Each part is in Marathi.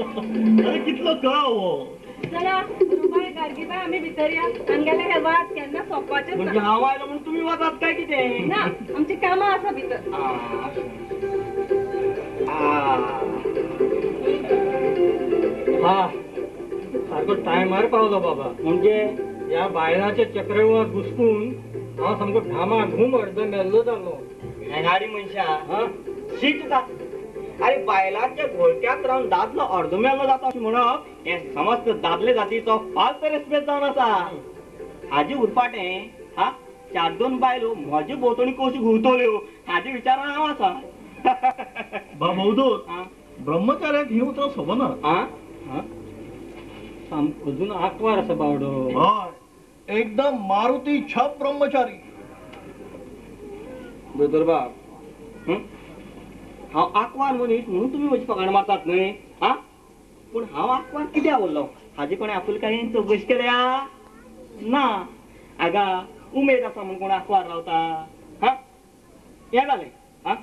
अरे कितलो कळाव चला रुबाय गार्गी बाय आम्ही भितर या अंगाला हे वाद केन्ना सोपवाचे म्हणजे हांव आयलो म्हणून तुम्ही वतात काय कितें ना आमची कामां आसा भितर हा सारको टायमार पावलो बाबा. म्हणजे या बायलाच्या चक्रवात घुसपून हांव सामको घामा घुम अर्द मेल्लो जालो. हेंगाडी मनशा हा शीट जा. अरे बायलांच्या घोळक्यात रावन दादलो अर्दमेलो जाता अशें म्हणप हे समस्त दादले जातीचो फाल्त रेस्पेद जावन आसा. हाजे उरपाटे हा 4-2 बायलो म्हजे भोंवतणी कशी घुंवतल्यो हाजे विचारान हांव आसा. बाबा ब्रह्मचार्याक ही उतर सोबना. अजून आकवार आसा बावडो. हय एकदम मारुती छप ब्रह्मचारी. दोतोरबाब हांव आकवार मनीस म्हणून तुमी म्हजी फकाणां मारतात न्हय हा पूण हांव आकवार कित्याक उरलो हाजे कोणें आपुलकायेन चौकशी केल्या ना. आगा उमेद आसा म्हूण कोण आकवार रावता हा हें जालें हा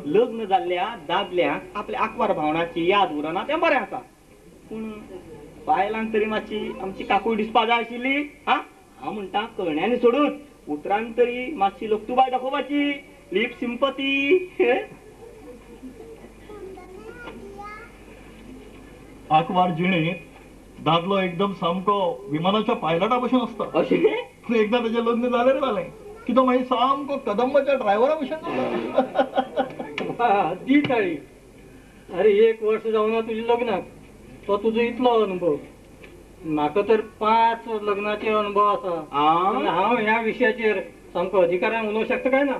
लग्न जाल्ल्या दादल्यांक आपल्या आकवार भावनाची याद उरना तें बरें आसा पूण बायलांक तरी मातशी आमची काकूळ दिसपा जाय आशिल्ली हा. हांव म्हणटा कळण्यांनी सोडून उतरांक तरी मातशी लोकतुबाय दाखोवपाची लिप सिंपती. आकवार जिणेत दादलो एकदम सामको विमानाच्या पायलटा भशेन असता. अशें एकदा त्याचे लग्न झाले रे जालें की तो मागीर सामको कदंबाच्या ड्रायव्हरा भशेन हा, दी ताळी. अरे 1 वर्ष जावना तुझ्या लग्नाक तो तुजो इतलो अनुभव. म्हाका तर 5 लग्नाचे अनुभव आसा. हांव ह्या विशयाचेर सामको अधिकारान उलोवंक शकता काय ना.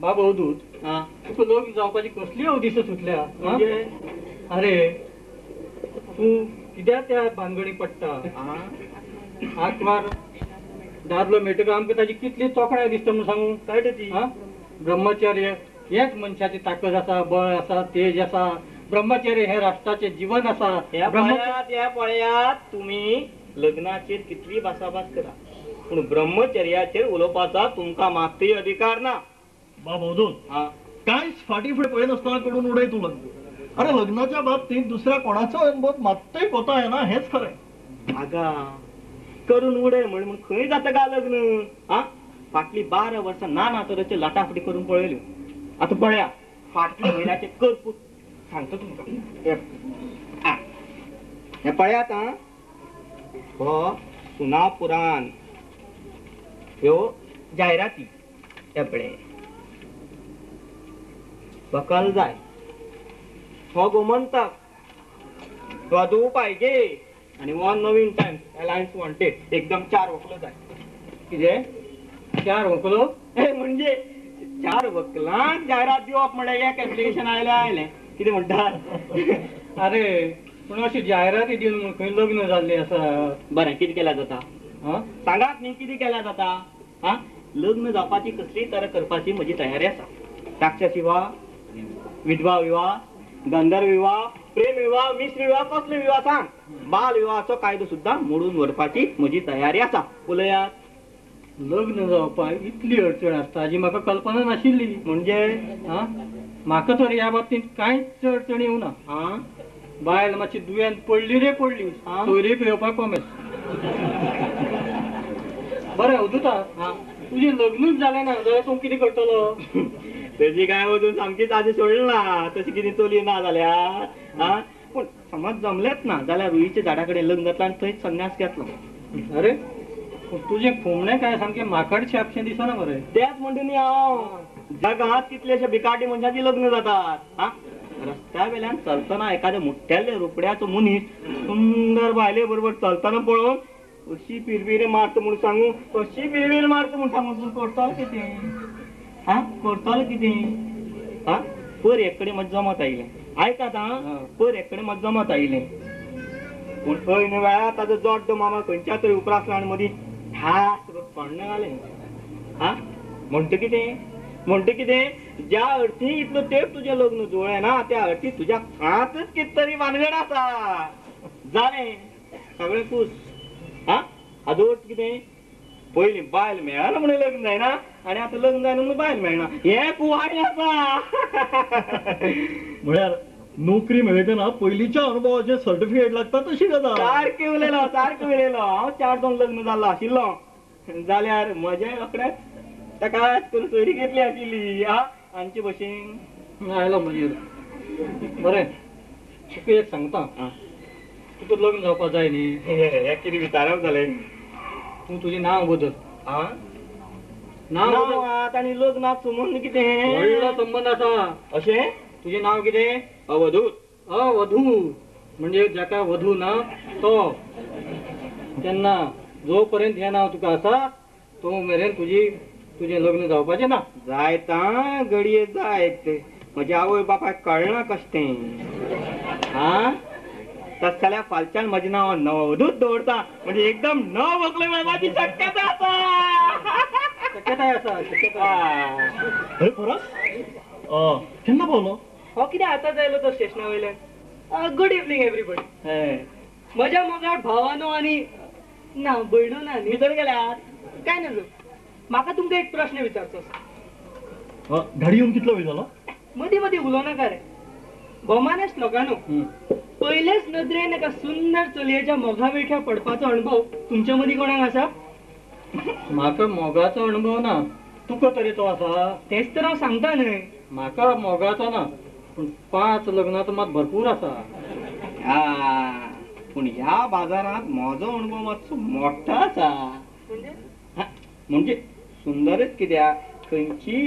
बाबा अवधूत तुका लग्न जावपाची कसली अवदीस सुटल्या. अरे तू कित्याक त्या भानगडी पडटा. आकवार दादलो मेळटकच आमकां ताची कितली तोखणाय दिसता म्हूण सांगू काय ती. ब्रह्मचर्य हेच मनशाची ताकद आसा बळ आसा तेज आसा. ब्रह्मचर्य हे राष्ट्राचे जीवन आसा. ह्या पळयात तुम्ही लग्नाचेर कितली भासाभास करा पूण ब्रह्मचर्याचेर उलोवपाचा तुमकां मात्तूय अधिकार ना. बाबा अवधूत कांयच फाटी फुडें पळयनासतना कडून उडय तूं लग्न. अरे लग्नाच्या बाबतीत दुसऱ्या कोणाचो अनुभव मात्तूय कोता येना हेच खरें. आगा करून उडय म्हण खंय जाता गा लग्न हा. फाटली 12 वर्सां ना तरेच्यो लाटाफटी करून पळयल्यो. आतां पळया फाटल्या म्हयन्याचे करपूत सांगता तुमकां. हे पळयात आं हो सुनापुरान ह्यो जायराती एपळे बकल जाय हो गोमंतक वधू पाहिजे आणि वन नवीन टाइम्स अलायन्स वॉन्टेड एकदम 4 वकलो जाय. कितें 4 वकलो म्हणजे 4 वकलांक जायरात दिवप म्हणल्यार एक एप्लिकेशन आयलें कितें म्हणटात. अरे पूण अशी जायराती दिवन म्हूण खंय लग्न जाल्लें आसा. बरें कितें केल्या जाता सांगात न्ही कितें केल्या जाता हा. लग्न जावपाची कसली तरा करपाची म्हजी तयारी आसा. राक्षस विवाह विधवा विवाह गंधर्व विवाह प्रेम विवाह मिश्र विवाह कसले विवाह सांग. बाल विवाहाचो कायदो सुद्धा मोडून व्हरपाची म्हजी तयारी आसा. उलयात. लग्न जावपाक इतली अडचण आसता हाजी म्हाका कल्पना नाशिल्ली. म्हणजे म्हाका तर ह्या बाबतींत कांयच अडचण येवना. बायल मातशी दुयेंत पडली रे पडली सोयरीक येवपाक कोमेस. बरें अवधूता तुजें लग्नूच जालें ना जाल्यार तूं कितें करतलो. तेजी काय वचून सामकी ताजी सोडली ना तशी कितें चली ना जाल्यार पूण समज जमलेच ना जाल्यार रुईच्या झाडा कडेन लग्न जातलो आनी थंयच संन्यास घेतलो. अरे तुजें फुमणें काय सामकें माकड छापशें दिसना मरे. तेच म्हणटा न्ही हांव जगांत कितलेशे भिकाटी मनशाची लग्न जातात. रस्त्या वेल्यान चलतना एखाद्या मुठ्ठेल्या रुपड्याचो मनीस सुंदर बायले बरोबर चलतना पळोवन अशी पिरपिरे मारता म्हूण सांगू अशी पिरपिरे मारता म्हूण सांगू तूं करतलो कितें करतलो कितें पर एकडे म्हजें जमत आयलें. आयकात पर एकडे म्हजें जमत आयलें पूण ऐन वेळार ताजो जोड्ड मामा खंयच्या तरी उपरासलान मदीं ठास फोण्ण घालें. म्हणटा कितें ज्या अर्थी इतलो तेंप तुजें लग्न जुळ्ळें ना त्या अर्थी तुज्या खातच कितें तरी भानगड आसा. जालें सगळें खूश. हाजो अर्थ कितें पयलीं बायल मेळना म्हणून लग्न जायना आनी आतां लग्न जायना म्हणून बायल मेळना हे कुवाणी आसा. म्हळ्यार नोकरी मेळचे ना पयलींच्या अनुभवाचे सर्टिफिकेट लागता तशी गजाल. सारकें उलयलो हांव 4 लग्न जाल्लो आशिल्लो जाल्यार म्हज्या रोखड्याच ताकाच करून सोयरी घेतली आशिल्ली आमचे भशेन आयलो म्हणजे बरें तुका एक सांगता तुका लग्न जावपा जाय न्ही कितें विचारप जालें तूं तुजें नांव बदल नांव बदल. नांवांत आनी लग्नात संबंद कितें व्हडलो संबंद आसा. अशें तुजें नांव कितें? अवधूत वधू म्हणजे जाका वधू ना तो. तेन्ना जो पर्यंत हें नांव तुका आसा तो मेरेन तुजें लग्न जावपाचें ना. जायत घडये जायत म्हज्या आवय बापायक कळना कशें तें तस जाल्यार फालच्यान म्हजें नांव नवदूत दवरता म्हणजे एकदम नव व्हंकले मेळपाची शक्यता आसा. शक्यताय आसा शक्यताय. अरे परस केन्ना पावलो? हो कितें आतां जायलो तो स्टेशना वयल्यान. Good evening everybody. म्हज्या मोगाळ भावानो आनी ना भयणो ना न्ही. भितर गेल्यार काय नजो म्हाका तुमकां एक प्रश्न विचारचो आसा. गाडी येवन कितलो वेळ जालो? मदीं मदीं उलोवनाका रे. भोमानेस्त लोकांनो पयलेच नदरेन एका सुंदर चलयेच्या मोगा वेठ्या पडपाचो अणभव तुमच्या मदीं कोणाक आसा? म्हाका मोगाचो अणभव ना. तुका तरी तो आसा? तेच तर हांव सांगता न्हय. म्हाका मोगाचो ना पूण 5 लग्नाचो मात भरपूर आसा. पूण ह्या बाजारांत म्हजो अणभव मातसो मोठो आसा. म्हणजे सुंदरच कित्याक खंयची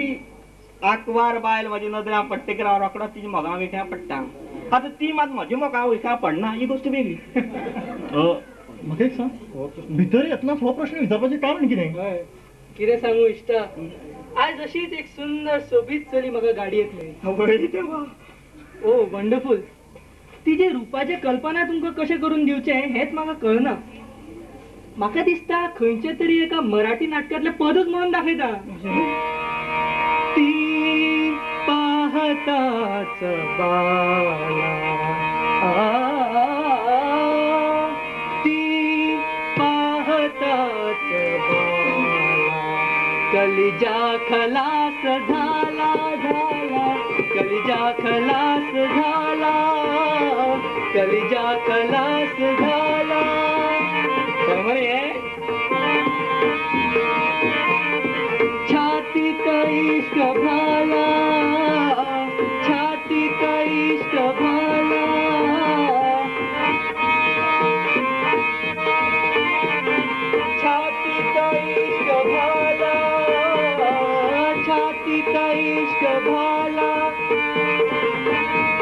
आंकवार बायल म्हजी नदऱ्यां पडटकीर हांव रोखडोच तिच्या मोगा वेठ्या पडटा. आतां ती मात म्हज्या मोगा वयच्या पडना ही गोश्ट वेगळी. म्हाका एक सांग भितर येतनाच हो प्रश्न विचारपाचें कारण कितें? कितें सांगू इश्टा आज अशीच एक सुंदर सोबीत चली म्हाका गाडयेक मेळ्ळी. ओ वंडरफूल. तिचे रुपाचे कल्पना तुमकां कशें करून दिवचें हेच म्हाका कळना. म्हाका दिसता खंयचे तरी एका मराठी नाटकांतले पदूच म्हणून दाखयता. ती पाहताच बाला ती पाहताच बाला कलिजा खलास झाला कलिजा खलास झाला कलिजा खलास झाला. छातीत इश्क भाला छातीत इश्क भाला छातीत इश्क भाला छातीत इश्क भाला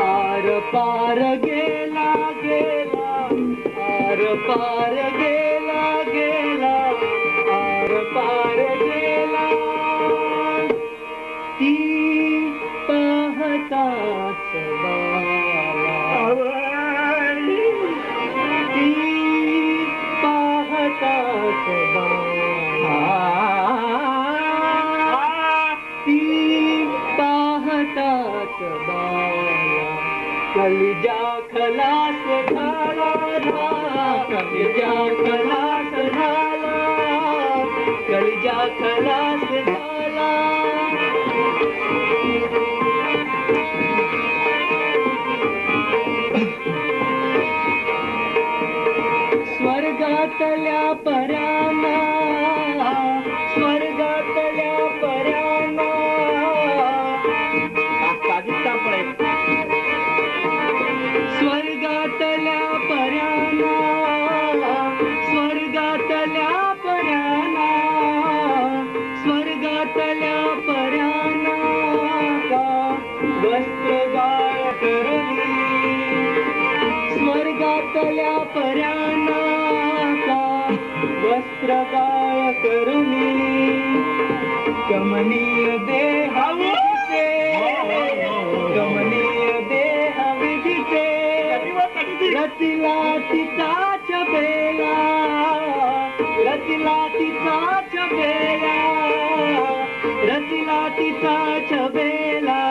आर पार गेला गेला आर पार गेला गेला आर पार गेला. ती पाहताच बाला ती पाहताच बाला ती पाहताच बाला कलिजा खलास झाला कलिजा खलास झाला कलिजा खलास झाला. स्वर्गातल्या पराना स्वर्गातल्या पराना स्वर्गातल्या पराना स्वर्गातल्या पराना स्वर्गातल्या पराना का वस्त्रगाळ करली स्वर्गातल्या पराना का वस्त्रगाळ करली कमनीय देह विधिते कमनीय देह विधिते रचिला तिचाच बेला रचिला तिचाच बेला रचिला तिचाच बेला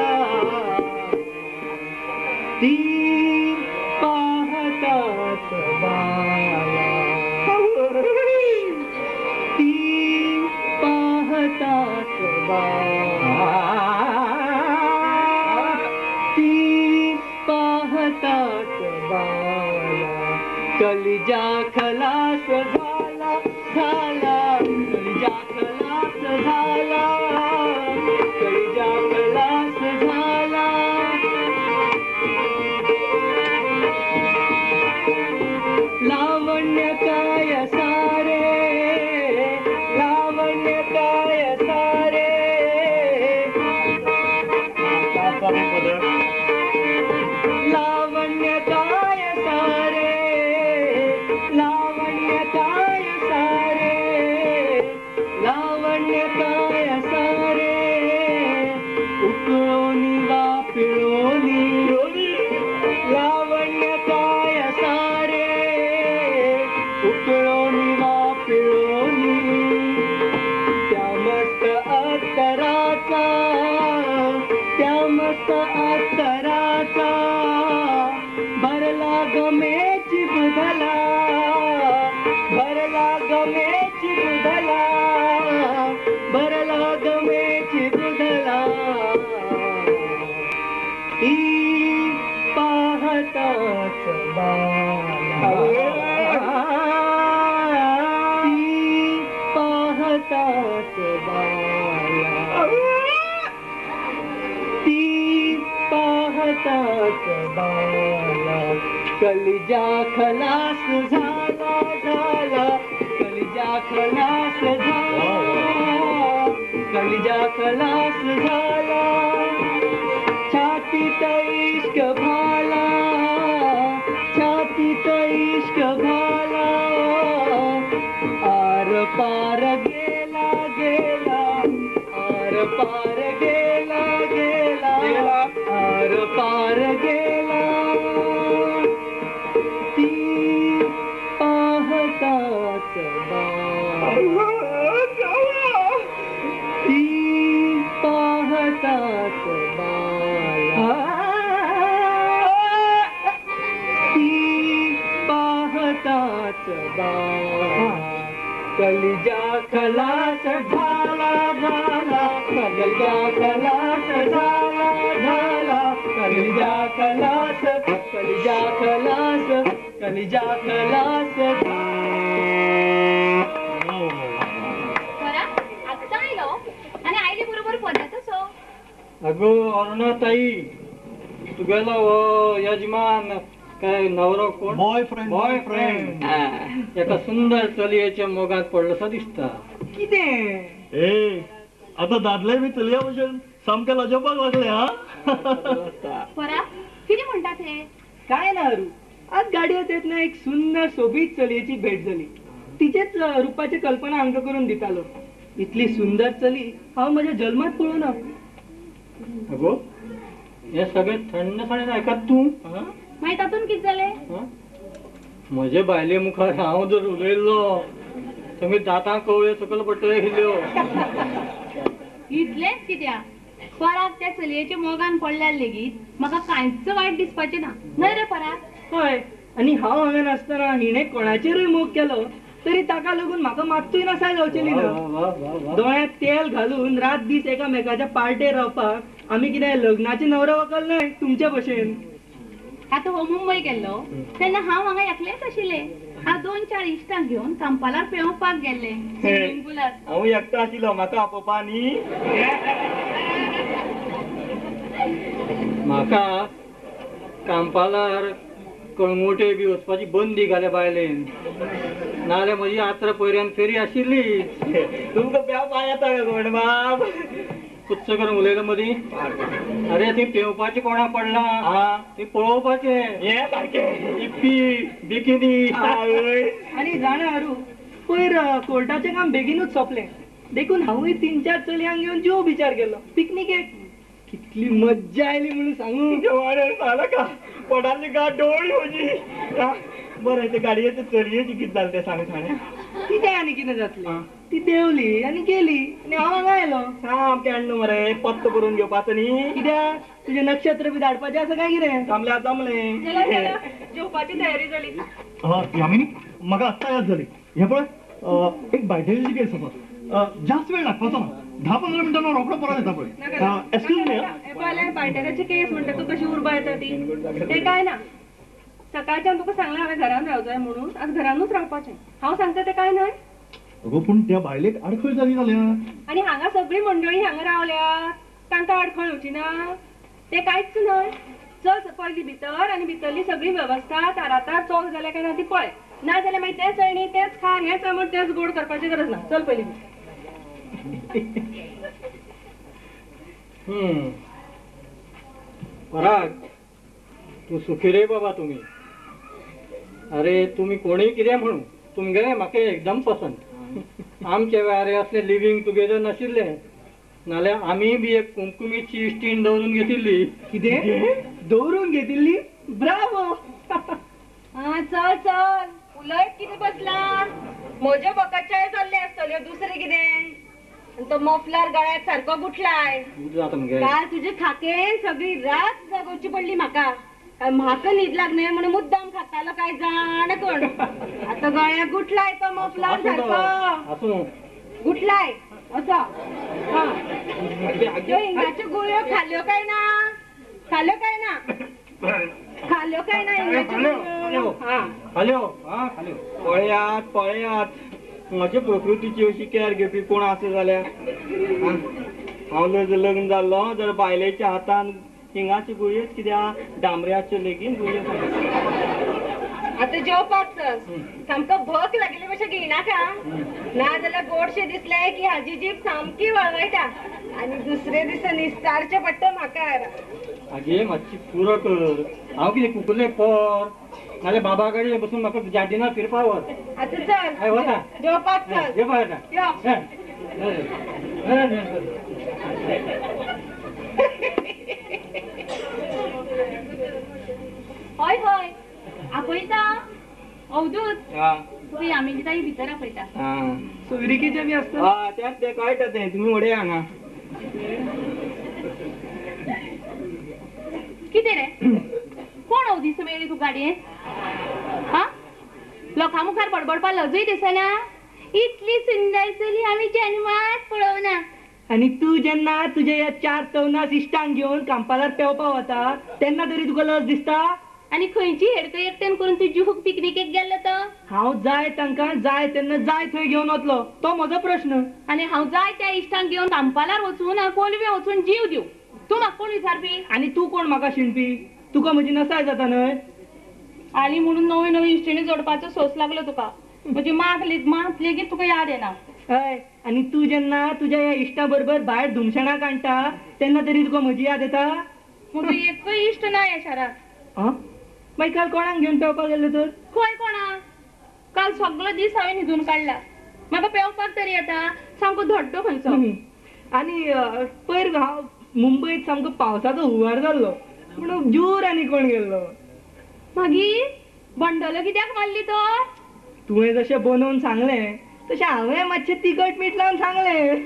ती पाहताच बाला ती पाहताच बाला ती पाह कलिजा खलास झाला झाला कलिजा खलास झाला कलिजा खलास झाला लावण्य काय सारे लावण्य काय सारे लावण्य काय सारे लावण्य काय सारे लावण्य काय सारे उकळोनी वा पिळोनी लावण्य काय सारे उकळोनी वा पिळोनी त्या मस्त अत्तराचा त्या मस्त अत्तराचा भरला गमेची बुधला भरला गमेची बुधला भरला गमेची बुधला ती पाहताच बाला ती पाहताच बाला ती पाहताच बाला कलिजा खलास झाला झाला कलिजा खलास झाला कलिजा खलास झाला छातीत इश्क भाला छातीत इश्क भाला आर पार गेला गेला आर पार गेला गेला आर पार गेला ती पाहताच बाला ती पाहताच बाला ती पाहताच बाला कलिजा खलास झाला झाला कलिजा खलास झाला झाला कलिजा खलास कलिजा खलास कलिजा खलास बरा आता आयलो आणि आयली बरोबर पदार्थच हो अगो अरुणाताई तुगेलो हो यजमान काय नवरो कोण Boyfriend. बॉयफ्रेंड एका सुंदर चलयेच्या मोगात पडलोसो दिसता कितें ए आता दादले बी चलया भशेन सामके लजपाक लागले हा बरा किती म्हणतात हे काय ना अरू आज गाडयेत येतना एक सुंदर सोबीत चलयेची भेट झाली तिचेच रूपाची कल्पना अंक करून दितालो इतली सुंदर चली हांव म्हज्या जल्मात पळोवना अगो हे सगळे थंडसाणेन आयकत तूं मागीर तातून कितें जालें म्हजे बायले मुखार हांव जर उलयल्लो सगळे दातां कवळे सकयल पडटले हिल्ल्यो इतलेंच कित्याक पराक त्या चलयेच्या मोगान पडल्यार लेगीत म्हाका कांयच वायट दिसपाचें ना न्हय रे पराक हय आणि हांव हांगा नासतना हिणें कोणाचेरूय मोग केलो तरी ताका लागून म्हाका मात्तूय नासाय जावचेली ना दोळ्यांत तेल घालून रात दीस एकामेकाच्या पार्टेर रावपाक आमी कितें लग्नाचे नवरो वकल न्हय तुमच्या भशेन आतां हो मुंबय गेल्लो तेन्ना हांव हांगा एकलेंच आशिल्लें हांव 2-4 इश्टांक घेवन कांपालार पेंवपाक गेल्लें स्विमींग पुलार हांव एकटो आशिल्लो म्हाका आपोवपा न्ही म्हाका कांपालार कळंगुटे बी वचपाची बंदी घाल्या बायलेन नाल्यार म्हजी यात्रा पयऱ्यान फेरी आशिल्ली तुमकां पेंवपा येता गो बाब कुच्च करून उलयलो मदीं अरे थंय पेंवपाचें कोणा पडलां थंय पळोवपाचें हे सारकें इप्पी बिकिनी आणि जाणा अरू पयर कोर्टाचें काम बेगीनूच सोंपलें देखून हांवूय 3-4 चलयांक घेवन ज्यो विचार केलो पिकनिकेक कितली मज्जा आयली म्हणून सांगू झालं का पोटातली गाठ डोळी म्हजी बरं ते गाडयेचे चलयेची कितें जालें तें सांग सांग कितें आनी कितें जातलें ती देवली आनी गेली आनी हांव हांगा आयलो सामकें न्हू मरे पत्तो करून घेवपाचो न्ही कित्याक तुजें नक्षत्र बी धाडपाचें आसा काय कितें जमल्यार जमलें जेवपाची तयारी जाली यामिनी म्हाका आत्ता याद जाली हे पळय एक बायडेलीची केस आसा जास्त वेळ लागपाचो ना 10-15 मिनिटांना रोकडो परत येता पळय एक्सक्यूज मी पायटेराची केस म्हणटा तू कशी उर्बा येता ती ते काय ना सकाळच्यान तुका सांगलें हांवें घरान रावजाय म्हणून आज घरानूच रावपाचें हांव सांगता तें काय न्हय अगो पूण त्या बायलेक आडखळ जाली जाल्या. आनी हांगा सगळी मंडळी हांगा रावल्या तांकां आडखळ येवची ना ते कांयच न्हय चल पयलीं भितर आनी भितरली सगळी वेवस्था तारातार चोख जाल्या काय ना ती पळय ना जाल्यार मागीर तेच चळणी तेच खा हेच आमट तेच गोड करपाची गरज ना चल पयलीं पराग तू सुखी रे बाबा तुम्ही. अरे तुम्ही कोणी कितें म्हणू तुमगे म्हाका एकदम पसंत. आमचे वेळार असले लिव्हिंग टुगेदर नाशिल्ले नाल्यार आमी बी एक कुमकुमीची इश्टीण दवरून घेतिल्ली. कितें दवरून घेतिल्ली ब्रावो. चल चल उलयत कितें बसला म्हज्यो बकतचाय चल्ले आसतल्यो दुसरें कितें तो मफलर गळ्यात सारको गुठलाय जाता मगे काल तुजे खाके सगळी रात जगोवची पडली म्हाका न्हीद लागले म्हणून मुद्दाम खातालो काय जाण कोण आता गळ्यात गुठलाय तो मफलर सारको गुठलाय असो त्यो हिंगाच्यो गुळयो खाल्यो काय ना खाल्यो काय ना खाल्यो काय ना हिंगाच्यो खाल्यो पळयात पळयात म्हजे प्रकृतीची अशी कॅर घेवपी कोण आसा जाल्यार हांव जर लग्न जाल्लो जर बायलेच्या हातान हिंगाच्यो गुळयोच कित्याक डांबऱ्याच्यो लेगीन गुळयो आता जेवपाक चल सामको भूक लागली कशें घेयनाका ना जाल्यार गोडशें दिसले की हाजी जीब सामकी वळवयता आनी दुसरे दिसा निस्तारचें पडटा म्हाका आगे मातशी पुरो कर हांव कितें कुकुले पर नाल्यार बाबा कडेन बसून म्हाका जार्डिनार फिरपा व्हर. आता चल हय वता जेवपाक चल जेवपा येता. यो. हय हय आपयता अवधूत तुका आमी दिता भितर आपयता. सोयरिकेचे बी आसता त्यात ते कळटा तें तुमी उडया हांगा कितें रे कोण अवधीस मेळ्ळी तूं गाडयेन हा लोकां मुखार बडबडपा लजूय दिसना इतली सुंदर चली आमी जन्मात पळोवना. आणि तू जेन्ना तुझ्या या 4 तवनास इश्टांक घेऊन कांपालार पेवपा वता तेन्ना तरी तुका लज दिसता. आनी खंयची हेडको एकट्यान करून तूं जुहूक पिकनिकेक गेल्लो तो हांव जाय तांकां जाय तेन्ना जाय थंय घेवन वतलो तो म्हजो प्रश्न. आनी हांव जाय त्या इश्टांक घेवन कांपालार वचून कोलवे वचून जीव दिवं तूं म्हाका कोण विचारपी. आणि तू कोण म्हाका शिणपी तुका म्हजी नसाय जाता न्हय. आली म्हणून नवी नवी इश्टिणी जोडपाचो सोस लागलो तुका म्हजी मात लेगीत तुका याद येना. हय आणि तू जेन्ना तुझ्या या इश्टा बरोबर भायर धुमशणां काडटा तेन्ना तरी तुका म्हजी याद येता. म्हजो एकय इश्ट ना ह्या शारांत. मागीर काल कोणाक घेवन पेवपाक गेल्लो तर खंय कोणा काल सगळो दीस हांवें न्हिदून काडला म्हाका पेवपाक तरी येता सामको धड्डो खंयचो. आनी पयर हांव मुंबयत सामको पावसाचो हुंवार जाल्लो पूण जूर आनी कोण गेल्लो. मागीर बंडलो कित्याक मारली तर तुवें जशें बनवून सांगलें तशें हांवें मातशें तिखट मीठ लावन सांगलें.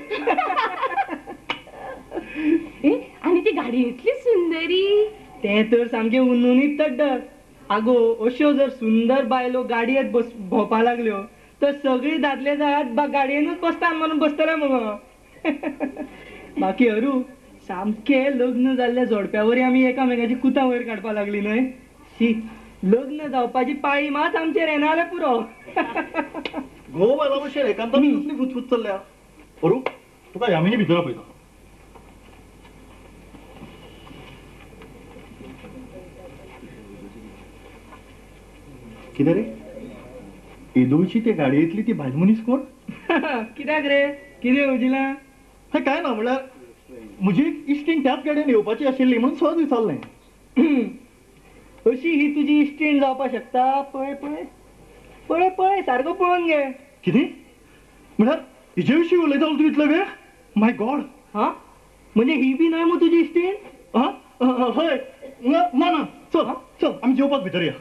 आनी ती गाडी इतली सुंदरी तें तर सामकें उन्नुनीत तड्डर. आगो अश्यो जर सुंदर बायलो गाडयेत भोंवपा लागल्यो तर सगळीं दादले जात गाडयेनूच बसता म्हणून बसतले मगो. बाकी हरू सामके लग्न जाल्ल्या जोडप्यावरी आमी एकामेकाची कुतां वयर काडपा लागली न्हय. शी लग्न जावपाची पाळी मात आमचेर येना जाल्यार पुरो. घो बायला मातशें एकांतान कसली फुचफुच चल्ल्या. अरू तुका यामिनी भितर आपयता. कितें रे येदोळची ते गाडयेंतली ती भायल मनीस कोण. कित्याक रे कितें येवजिलां. हें काय ना म्हळ्यार म्हजी इश्टीण त्याच गाडयेन येवपाची आशिल्ली म्हणून सहज विचारलें. अशी ही तुजी इश्टीण जावपाक शकता. पळय पळय पळय पळय सारको पळोवन घे. कितें म्हळ्यार हिजे विशीं उलयता तूं इतलो वेळ. माय गॉड. म्हणजे ही बी न्हय मग तुजी इश्टीण. हय ना ना चल चल आमी जेवपाक भितर या.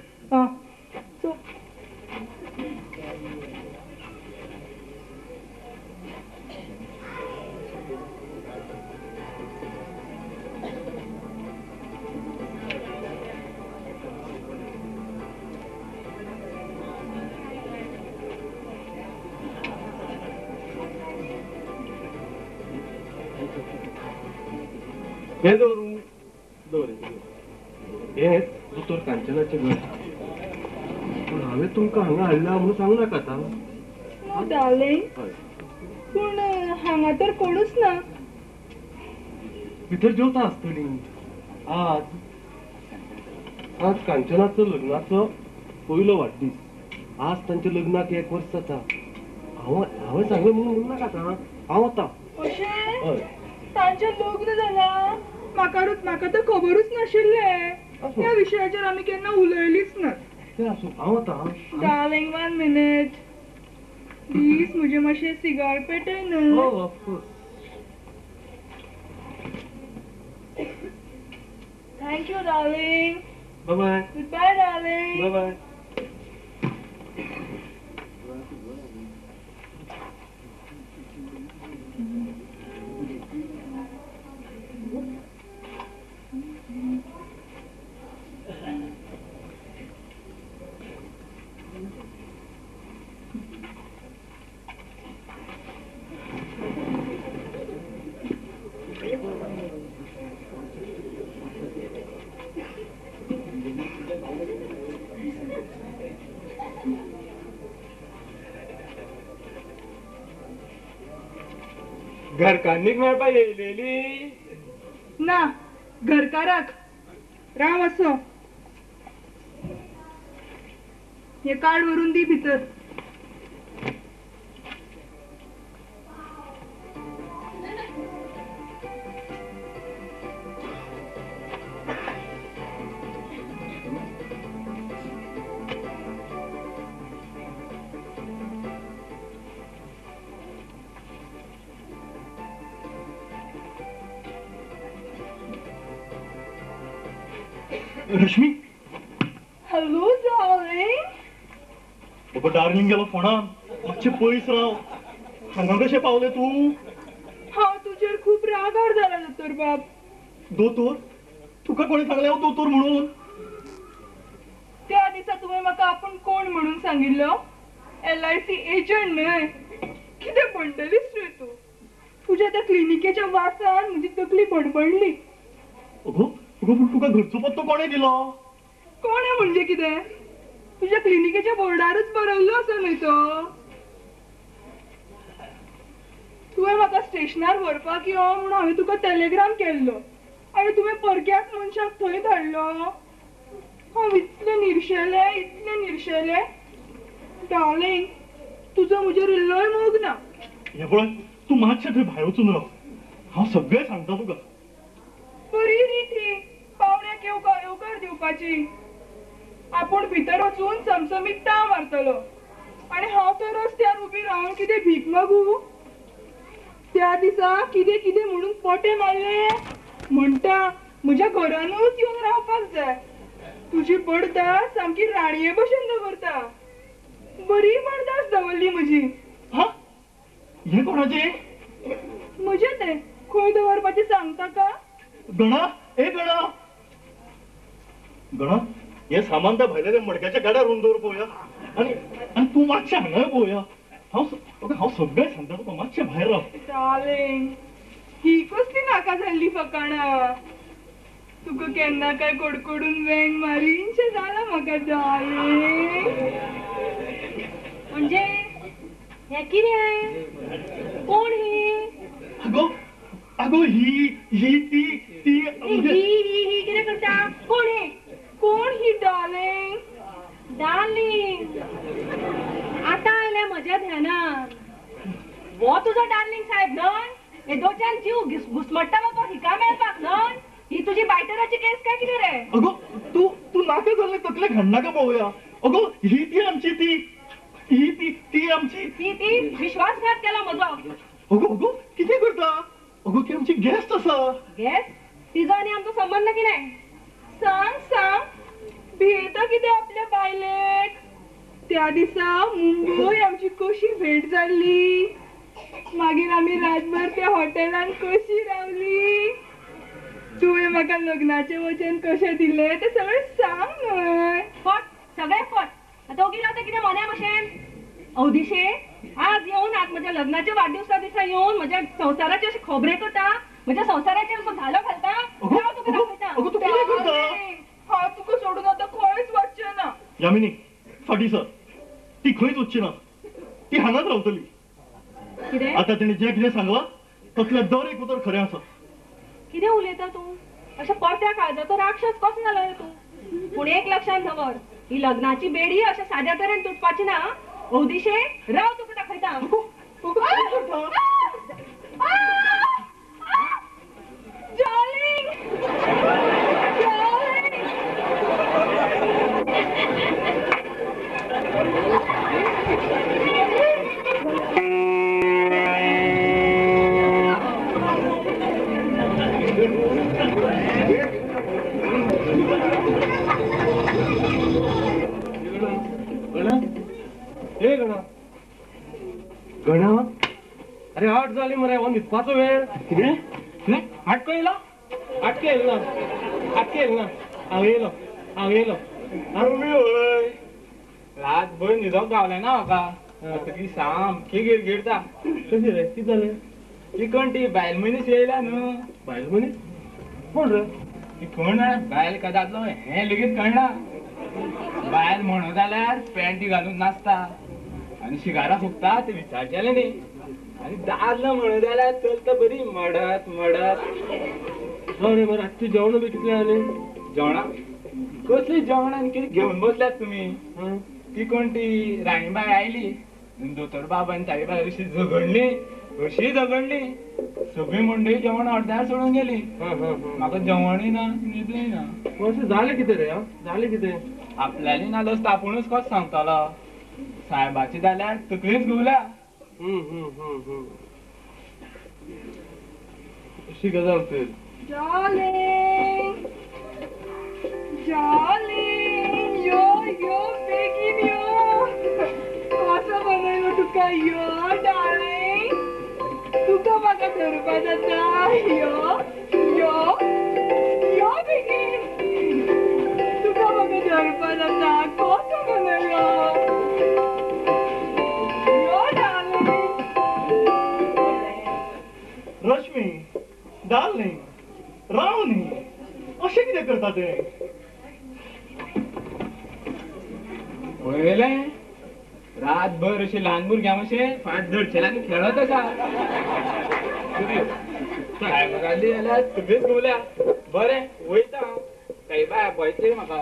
हे दोरू दोरे हे दोतोर कांचनाचे घर हांवें तुमकां हांगा हाडला म्हणून सांगू नाका आतां. नो डार्लिंग, हय. पूण हांगा तर कोणूच ना. भितर जेवता आसतली. आज कांचनाचो लग्नाचो पयलो वाडदीस. आज तांच्या लग्नाक 1 वर्स जाता. हांवें सांगलें म्हणून नाका आतां. हांव वता. अशें हय. तांचें लग्न जालां म्हाका तर खबरूच नाशिल्लें. ह्या विशयाचेर आमी केन्ना उलयलींच ना. तें आसूं, हांव वता. डार्लिंग 1 मिनिट प्लीज, म्हजे मातशें सिगार पेटय हो, न्हू. Of course. Thank you darling. Bye bye. Goodbye darling. Bye bye. घरकान्नीक मेळपाक येयलेली ना, घरकाराक राव असो. हे कार्ड व्हरून दी भितर. Rashmi, hello darling. अगो डार्लिंग गेलो फोणान. मातशें पयस राव. हांगा कशें पावलें तूं? हांव तुजेर खूब रागार जाला दोतोर बाब. दोतोर? तुका कोणी सांगलें हांव दोतोर म्हणून? त्या दिसा तुवें म्हाका आपूण कोण म्हणून सांगिल्लो. LIC एजंट न्हय. कितें बंडलीस रे तूं. तुज्या त्या क्लिनिकेच्या वासान म्हजी तकली बडबडली. अगो पूण तुका घरचो पत्तो कोणें दिलो? कोण म्हणजे कितें? तुज्या क्लिनिकेच्या बोर्डारच बरयल्लो आसा न्हय तो. तुवें म्हाका स्टेशनार व्हरपाक यो म्हणून हांवें तुका टेलिग्राम केल्लो आनी तुवें परक्याच मनशाक थंय धाडलो. हांव इतलें निर्शेलें. डार्लिंग, तुजो म्हजेर इल्लोय मोग ना. हे पळय, तूं मातशें थंय भायर वचून राव. हांव सगळें सांगता तुका. बरी रीत ही पावण्याक येवकार दिवपाची. आपूण भितर वचून चमचमीत ताव मारतलो आनी हांव तर रस्त्यार उबी रावन कितें भीक मागू. त्या दिसा कितें म्हणून पोटे मारले म्हणटा म्हज्या घरानूच येवन रावपाक जाय. तुजी बडदास सामकी राणये भशेन दवरता. बरी बडदास दवरली म्हजी. हा? हे कोणाचे? म्हजें तें खंय दवरपाचें सांगता का? गणा, ए गणा. गणा, हे सामान त्या भायल्या मडक्याच्या गाड्यार व्हरून दवर पळोवया. आणि तूं मातशें हांगा पळोवया. हांव सगळें सांगता तुका. मातशें भायर राव. डार्लिंग, ही कसली नाका जाल्ली फकाणां. तुका केन्ना काय कडकडून वेंग मारीनशें जाला म्हाका डार्लिंग. म्हणजे हे कितें? कोण ही? अगो ही ती ही कितें करता? कोण ही डार्लिंग? डार्लिंग, आता आयल्या म्हज्या ध्यानात. वो तुजो डार्लिंग साहेब न्हय? हे दोच्यान जीव घुसमट्टा म्हाका हिका मेळपाक न्हय? ही तुजी बायटराची केस काय कितें रे? अगो तू नाका जाल्ले तकले घडनाका पळोवया. अगो ही ती आमची ती आमची ती विश्वासघात केला म्हजो. अगो कितें करता? अगो ती आमची गेस्ट आसा. गेस्ट? तिजो आनी आमचो संबंध कितें? सांग भेटा कितें आपल्या बायलेक. त्या दिसा मुंबय आमची कशी भेट जाल्ली. मागीर आमी रातभर त्या हॉटेलान कशी रावली. तुवें म्हाका लग्नाचें वचन कशें दिलें तें सगळें सांग न्हय. सगळें फट. आता ओगी रावता कितें मोन्या भशेन? अवदिशे, आज येवन आज म्हज्या लग्नाच्या वाडदिवसा दिसा येवन म्हज्या संवसाराची अशी खबरे करता. म्हज्या संवसाराचेर असो धालो घालता. हांव तुका दाखयता. अगो तू कितें करता? हांव तुका सोडून आतां खंयच वचचें ना. यामिनी, फाटी सर ती खंयच वचची ना ती हांगाच रावतली कितें आता तिने जे कितें सांगला तसले दर एक उतर खरें आसा कितें उलयता तूं अशें परत्या काळजाचो राक्षस कसो जालो रे तूं पूण एक लक्षात दवर ही लग्नाची बेडी अशें साद्या तरेन तुटपाची ना ओदिशे राव तुका दाखयता Darling! गणा अरे 8 झाली मरे हो न्हिदपाचो वेळ कितें आटको येयलो आटके येल ना हांव येयलो आमी हय रातभर न्हिदोंक गावलें ना म्हाका तरी सामकी गिरगिरता कशें रे कितें जालें ती कोण ती बायल मनीस येयला न्हू बायल मनीस कोण रे ती कोण बायल का दादलो हें लेगीत कळना बायल म्हणू जाल्यार पॅन्टी घालून नाचता आनी शिगारा फुकता ते विचारचेलें न्ही आनी दादलो म्हणू जाल्यार चलता बरी मडत रे मरे रातची जेवण बी कितले आनी जेवणा कसली जेवण आनी कितें घेवन बसल्यात तुमी ती कोण ती राणीबाई आयली दोतोर बाब आनी ताईबाई अशी झगडली सगळी मंडळी जेवण अर्द्यार सोडून गेली म्हाका जेवणूय ना न्हिदूय ना अशें जालें कितें रे जालें कितें आपल्याली नालोस तापूनच कसो सांगतालो साहेबाची जाल्यार तकलीच घुवल्या अशी गजाल तर Darling! Darling! Yo, बेगीन यो! कसो बनयलो तुका यो, darling! तुका म्हाका धरपा जाता यो बेगीन! तुका म्हाका धरपा जाता कसो बनयलो यो, darling! रश्मी डार्लिंग राव न्ही अशें कितें करता ते पळयलें रातभर अशी ल्हान भुरग्यां मातशें फाट धडचेल्यान खेळत आसा साहेब घाली जाल्यार सगळीच घुवल्या बरें वयता हांव काही बाय पळयतली म्हाका